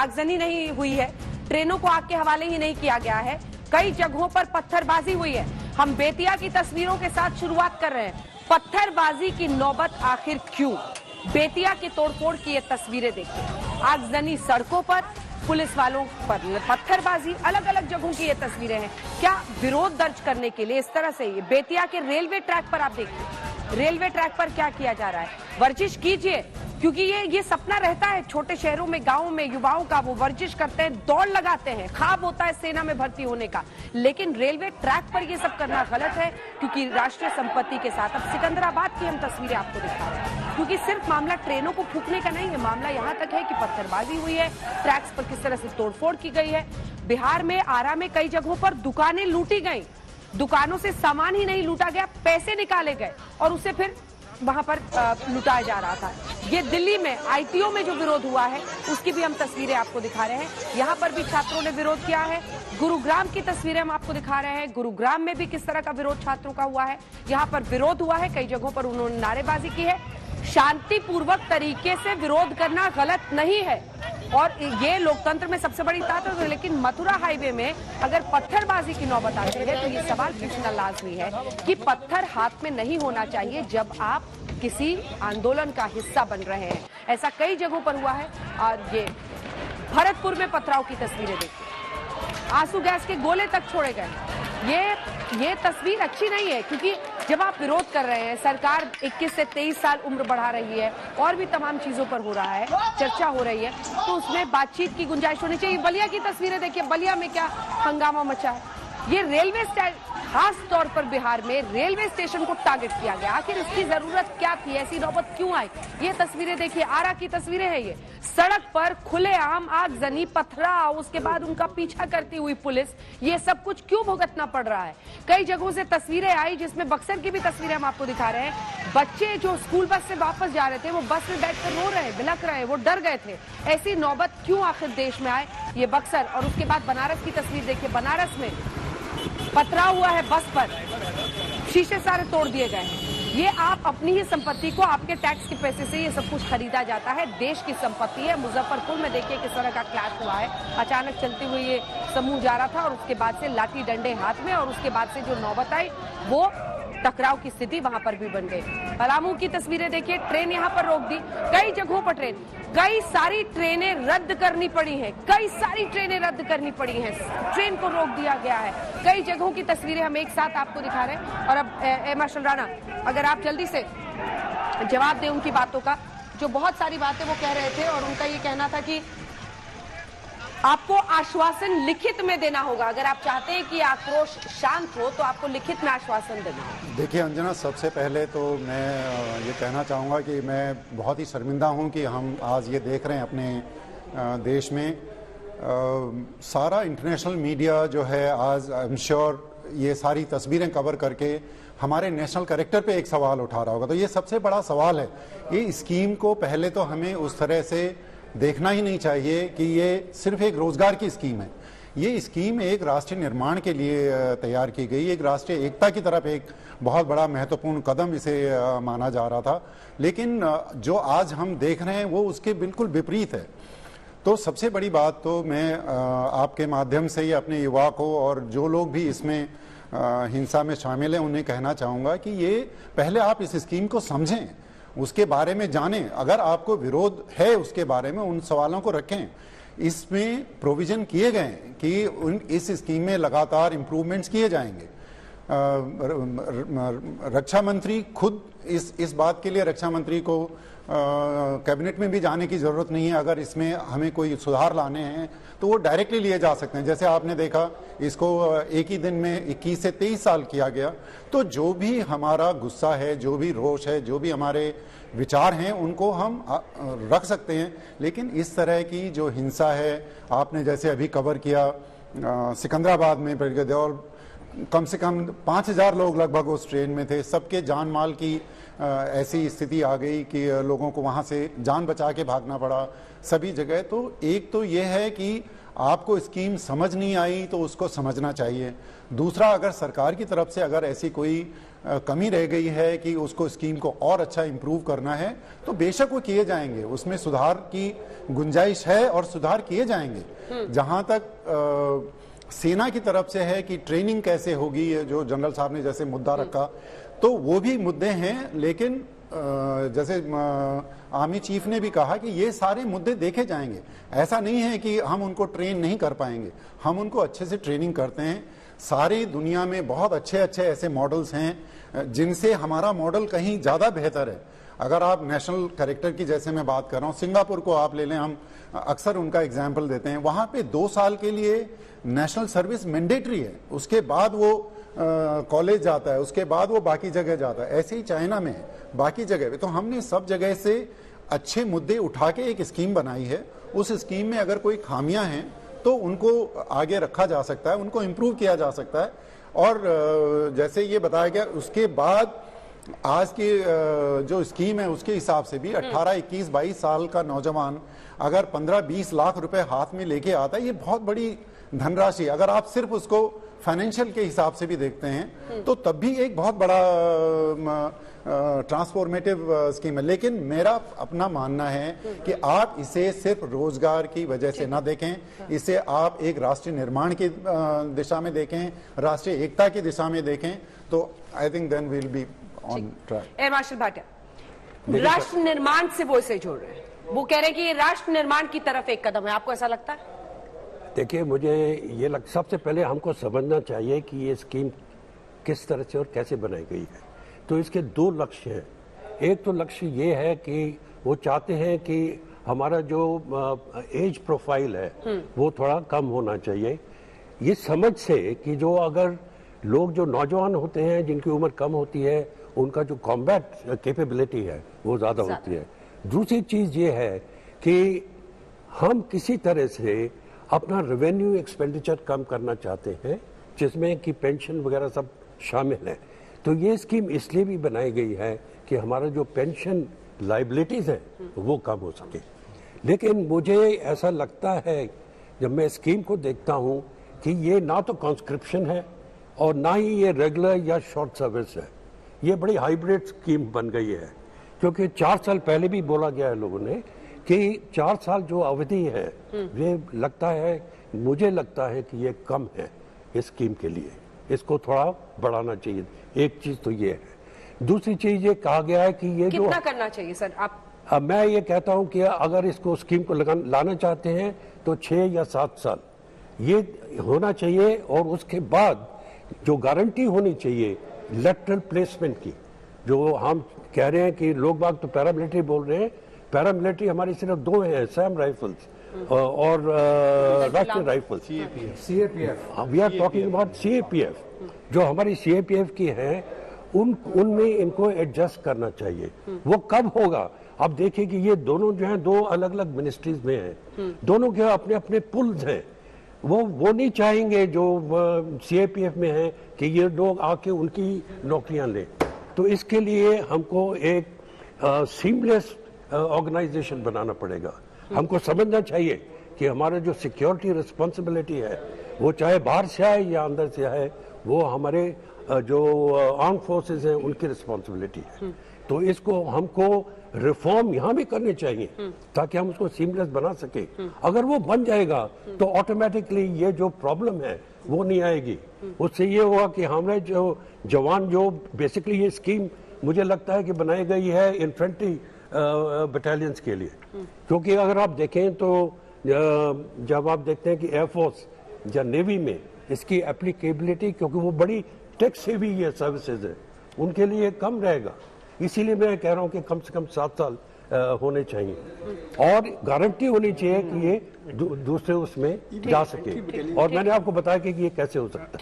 आगजनी नहीं हुई है, ट्रेनों को आग के हवाले ही नहीं किया गया है, कई जगहों पर पत्थरबाजी हुई है। हम बेतिया की तस्वीरों के साथ शुरुआत कर रहे हैं। पत्थरबाजी की नौबत आखिर क्यों? बेतिया की तोड़फोड़ की ये तस्वीरें देखिए, आगजनी सड़कों पर, पुलिस वालों पर पत्थरबाजी, अलग अलग जगहों की ये तस्वीरें हैं। क्या विरोध दर्ज करने के लिए इस तरह से ये बेतिया के रेलवे ट्रैक पर आप देखिए, रेलवे ट्रैक पर क्या किया जा रहा है। वर्जिश कीजिए, क्योंकि ये सपना रहता है छोटे शहरों में, गांवों में युवाओं का, वो वर्जिश करते हैं, दौड़ लगाते हैं, ख्वाब होता है सेना में भर्ती होने का। लेकिन रेलवे ट्रैक पर ये सब करना गलत है, क्योंकि राष्ट्रीय संपत्ति के साथ। अब सिकंदराबाद की हम तस्वीरें आपको दिखा रहे हैं, क्योंकि सिर्फ मामला ट्रेनों को फूकने का नहीं है, मामला यहाँ तक है कि पत्थरबाजी हुई है, ट्रैक्स पर किस तरह से तोड़फोड़ की गई है। बिहार में आरा में कई जगहों पर दुकानें लूटी गई, दुकानों से सामान ही नहीं लूटा गया, पैसे निकाले गए और उसे फिर वहां पर लुटाया जा रहा था। ये दिल्ली में आईटीओ में जो विरोध हुआ है उसकी भी हम तस्वीरें आपको दिखा रहे हैं। यहाँ पर भी छात्रों ने विरोध किया है। गुरुग्राम की तस्वीरें हम आपको दिखा रहे हैं, गुरुग्राम में भी किस तरह का विरोध छात्रों का हुआ है। यहाँ पर विरोध हुआ है, कई जगहों पर उन्होंने नारेबाजी की है। शांतिपूर्वक तरीके से विरोध करना गलत नहीं है और ये लोकतंत्र में सबसे बड़ी ताकत है, लेकिन मथुरा हाईवे में अगर पत्थरबाजी की नौबत आती है तो ये सवाल पूछना लाजमी है कि पत्थर हाथ में नहीं होना चाहिए जब आप किसी आंदोलन का हिस्सा बन रहे हैं। ऐसा कई जगहों पर हुआ है। और ये भरतपुर में पथराव की तस्वीरें देखिए, आंसू गैस के गोले तक छोड़े गए। ये तस्वीर अच्छी नहीं है, क्योंकि जब आप विरोध कर रहे हैं, सरकार 21 से 23 साल उम्र बढ़ा रही है और भी तमाम चीजों पर हो रहा है, चर्चा हो रही है, तो उसमें बातचीत की गुंजाइश होनी चाहिए। बलिया की तस्वीरें देखिए, बलिया में क्या हंगामा मचा है। ये रेलवे स्टेशन, खास तौर पर बिहार में रेलवे स्टेशन को टारगेट किया गया, आखिर इसकी जरूरत क्या थी, ऐसी नौबत क्यों आई? ये तस्वीरें देखिए, आरा की तस्वीरें हैं। ये सड़क पर खुलेआम आगजनी, पथराव, उसके बाद उनका पीछा करती हुई पुलिस, ये सब कुछ क्यों भुगतना पड़ रहा है? कई जगहों से तस्वीरें आई, जिसमें बक्सर की भी तस्वीरें हम आपको दिखा रहे हैं। बच्चे जो स्कूल बस से वापस जा रहे थे, वो बस में बैठकर रो रहे, बिलख रहे, वो डर गए थे। ऐसी नौबत क्यों आखिर देश में आए? ये बक्सर। और उसके बाद बनारस की तस्वीर देखिए, बनारस में पथराव हुआ है, बस पर शीशे सारे तोड़ दिए गए हैं। ये आप अपनी ही संपत्ति को, आपके टैक्स के पैसे से ये सब कुछ खरीदा जाता है, देश की संपत्ति है। मुजफ्फरपुर में देखिए किस तरह का क्लैश हुआ है, अचानक चलते हुए ये समूह जा रहा था और उसके बाद से लाठी डंडे हाथ में, और उसके बाद से जो नौबत आई वो टकराव की स्थिति वहां पर भी बन गई। पलामू की तस्वीरें देखिए, ट्रेन यहां पर रोक दी, कई जगहों पर कई सारी ट्रेनें रद्द करनी पड़ी हैं, कई सारी ट्रेनें रद्द करनी पड़ी हैं, ट्रेन को रोक दिया गया है। कई जगहों की तस्वीरें हम एक साथ आपको दिखा रहे हैं। और अब मार्शल राणा, अगर आप जल्दी से जवाब दें उनकी बातों का, जो बहुत सारी बातें वो कह रहे थे, और उनका ये कहना था कि आपको आश्वासन लिखित में देना होगा, अगर आप चाहते हैं कि आक्रोश शांत हो तो आपको लिखित में आश्वासन देना होगा। देखिए अंजना, सबसे पहले तो मैं ये कहना चाहूँगा कि मैं बहुत ही शर्मिंदा हूँ कि हम आज ये देख रहे हैं अपने देश में सारा इंटरनेशनल मीडिया जो है आज आई एम श्योर ये सारी तस्वीरें कवर करके हमारे नेशनल कैरेक्टर पे एक सवाल उठा रहा होगा। तो ये सबसे बड़ा सवाल है। ये स्कीम को पहले तो हमें उस तरह से देखना ही नहीं चाहिए कि ये सिर्फ एक रोजगार की स्कीम है। ये स्कीम एक राष्ट्रीय निर्माण के लिए तैयार की गई, एक राष्ट्रीय एकता की तरफ एक बहुत बड़ा महत्वपूर्ण कदम इसे माना जा रहा था। लेकिन जो आज हम देख रहे हैं वो उसके बिल्कुल विपरीत है। तो सबसे बड़ी बात तो मैं आपके माध्यम से ही अपने युवा को और जो लोग भी इसमें हिंसा में शामिल हैं उन्हें कहना चाहूँगा कि ये पहले आप इस स्कीम को समझें, उसके बारे में जानें। अगर आपको विरोध है उसके बारे में, उन सवालों को रखें। इसमें प्रोविजन किए गए कि इस स्कीम में लगातार इम्प्रूवमेंट्स किए जाएंगे। रक्षा मंत्री खुद इस बात के लिए रक्षा मंत्री को कैबिनेट में भी जाने की जरूरत नहीं है। अगर इसमें हमें कोई सुधार लाने हैं तो वो डायरेक्टली लिए जा सकते हैं। जैसे आपने देखा, इसको एक ही दिन में 21 से 23 साल किया गया। तो जो भी हमारा गुस्सा है, जो भी रोष है, जो भी हमारे विचार हैं, उनको हम रख सकते हैं। लेकिन इस तरह की जो हिंसा है, आपने जैसे अभी कवर किया सिकंदराबाद में और कम से कम 5000 लोग लगभग उस ट्रेन में थे, सबके जान माल की ऐसी स्थिति आ गई कि लोगों को वहां से जान बचा के भागना पड़ा सभी जगह। तो एक तो ये है कि आपको स्कीम समझ नहीं आई तो उसको समझना चाहिए। दूसरा, अगर सरकार की तरफ से अगर ऐसी कोई कमी रह गई है कि उसको स्कीम को और अच्छा इंप्रूव करना है, तो बेशक वो किए जाएंगे, उसमें सुधार की गुंजाइश है और सुधार किए जाएंगे। जहां तक सेना की तरफ से है कि ट्रेनिंग कैसे होगी, जो जनरल साहब ने जैसे मुद्दा रखा, तो वो भी मुद्दे हैं, लेकिन जैसे आर्मी चीफ ने भी कहा कि ये सारे मुद्दे देखे जाएंगे। ऐसा नहीं है कि हम उनको ट्रेन नहीं कर पाएंगे, हम उनको अच्छे से ट्रेनिंग करते हैं। सारी दुनिया में बहुत अच्छे अच्छे ऐसे मॉडल्स हैं जिनसे हमारा मॉडल कहीं ज़्यादा बेहतर है। अगर आप नेशनल कैरेक्टर की जैसे मैं बात कर रहा हूँ, सिंगापुर को आप ले लें, हम अक्सर उनका एग्जाम्पल देते हैं। वहाँ पे 2 साल के लिए नेशनल सर्विस मैंडेटरी है, उसके बाद वो कॉलेज जाता है, उसके बाद वो बाकी जगह जाता है। ऐसे ही चाइना में है, बाकी जगह पे। तो हमने सब जगह से अच्छे मुद्दे उठा के एक स्कीम बनाई है। उस स्कीम में अगर कोई खामियां हैं तो उनको आगे रखा जा सकता है, उनको इम्प्रूव किया जा सकता है। और जैसे ये बताया गया, उसके बाद आज की जो स्कीम है उसके हिसाब से भी 18, 21, 22 साल का नौजवान अगर 15-20 लाख रुपए हाथ में लेके आता है, ये बहुत बड़ी धनराशि। अगर आप सिर्फ उसको फाइनेंशियल के हिसाब से भी देखते हैं तो तब भी एक बहुत बड़ा ट्रांसफॉर्मेटिव स्कीम है। लेकिन मेरा अपना मानना है कि आप इसे सिर्फ रोजगार की वजह से ना देखें, इसे आप एक राष्ट्रीय निर्माण की दिशा में देखें, राष्ट्रीय एकता की दिशा में देखें, तो I think then we will be on track. Air marshal Bhatia, राष्ट्र निर्माण से वो इसे जोड़ रहे हैं, वो कह रहे हैं कि ये राष्ट्र निर्माण की तरफ एक कदम है। आपको ऐसा लगता है? देखिए, मुझे ये सबसे पहले हमको समझना चाहिए कि ये स्कीम किस तरह से और कैसे बनाई गई है। तो इसके 2 लक्ष्य हैं। एक तो लक्ष्य ये है कि वो चाहते हैं कि हमारा जो एज प्रोफाइल है वो थोड़ा कम होना चाहिए, ये समझ से कि जो अगर लोग जो नौजवान होते हैं जिनकी उम्र कम होती है, उनका जो कॉम्बैट कैपेबिलिटी है वो ज़्यादा होती है। दूसरी चीज़ ये है कि हम किसी तरह से अपना रेवेन्यू एक्सपेंडिचर कम करना चाहते हैं, जिसमें कि पेंशन वगैरह सब शामिल है। तो ये स्कीम इसलिए भी बनाई गई है कि हमारा जो पेंशन लाइबिलिटीज़ है वो कम हो सके। लेकिन मुझे ऐसा लगता है जब मैं स्कीम को देखता हूँ कि ये ना तो कॉन्स्क्रिप्शन है और ना ही ये रेगुलर या शॉर्ट सर्विस है, ये बड़ी हाइब्रिड स्कीम बन गई है। क्योंकि 4 साल पहले भी बोला गया है लोगों ने कि 4 साल जो अवधि है, ये लगता है, मुझे लगता है कि ये कम है इस स्कीम के लिए, इसको थोड़ा बढ़ाना चाहिए। एक चीज तो ये है। दूसरी चीज ये कहा गया है कि ये कितना करना चाहिए सर आप? मैं ये कहता हूं कि अगर इसको स्कीम को लाना चाहते हैं तो 6 या 7 साल ये होना चाहिए, और उसके बाद जो गारंटी होनी चाहिए लेटरल प्लेसमेंट की, जो हम कह रहे हैं कि लोग बाग तो पैरामिलिट्री बोल रहे हैं, पैरामिलिट्री हमारी सिर्फ 2 हैं, असम राइफल्स और Rashtriya rifles, CAPF। We are talking about CAPF। जो हमारी CAPF की है उनमें इनको एडजस्ट करना चाहिए। वो कब होगा? अब देखिए कि ये दोनों जो हैं 2 अलग अलग मिनिस्ट्रीज में हैं, दोनों के अपने अपने पुल्स हैं। वो नहीं चाहेंगे जो CAPF में है कि ये लोग आके उनकी नौकरियां लें। तो इसके लिए हमको एक सीमलेस ऑर्गेनाइजेशन बनाना पड़ेगा। हमको समझना चाहिए कि हमारा जो सिक्योरिटी रिस्पॉन्सिबिलिटी है वो चाहे बाहर से आए या अंदर से आए, वो हमारे जो आर्म फोर्सेस हैं उनकी रिस्पॉन्सिबिलिटी है। तो इसको हमको रिफॉर्म यहाँ भी करने चाहिए ताकि हम उसको सीमलेस बना सके। अगर वो बन जाएगा तो ऑटोमेटिकली ये जो प्रॉब्लम है वो नहीं आएगी। उससे ये होगा कि हमारे जो जवान, जो बेसिकली ये स्कीम मुझे लगता है कि बनाई गई है इन्फेंट्री बटालियंस के लिए, क्योंकि अगर आप देखें तो जब आप देखते हैं कि एयरफोर्स या नेवी में इसकी एप्लीकेबिलिटी, क्योंकि वो बड़ी टैक्स हेवी ये सर्विसेज है, उनके लिए कम रहेगा। इसीलिए मैं कह रहा हूँ कि कम से कम 7 साल होने चाहिए, और गारंटी होनी चाहिए कि ये दूसरे उसमें जा सके। और मैंने आपको बताया कि ये कैसे हो सकता है।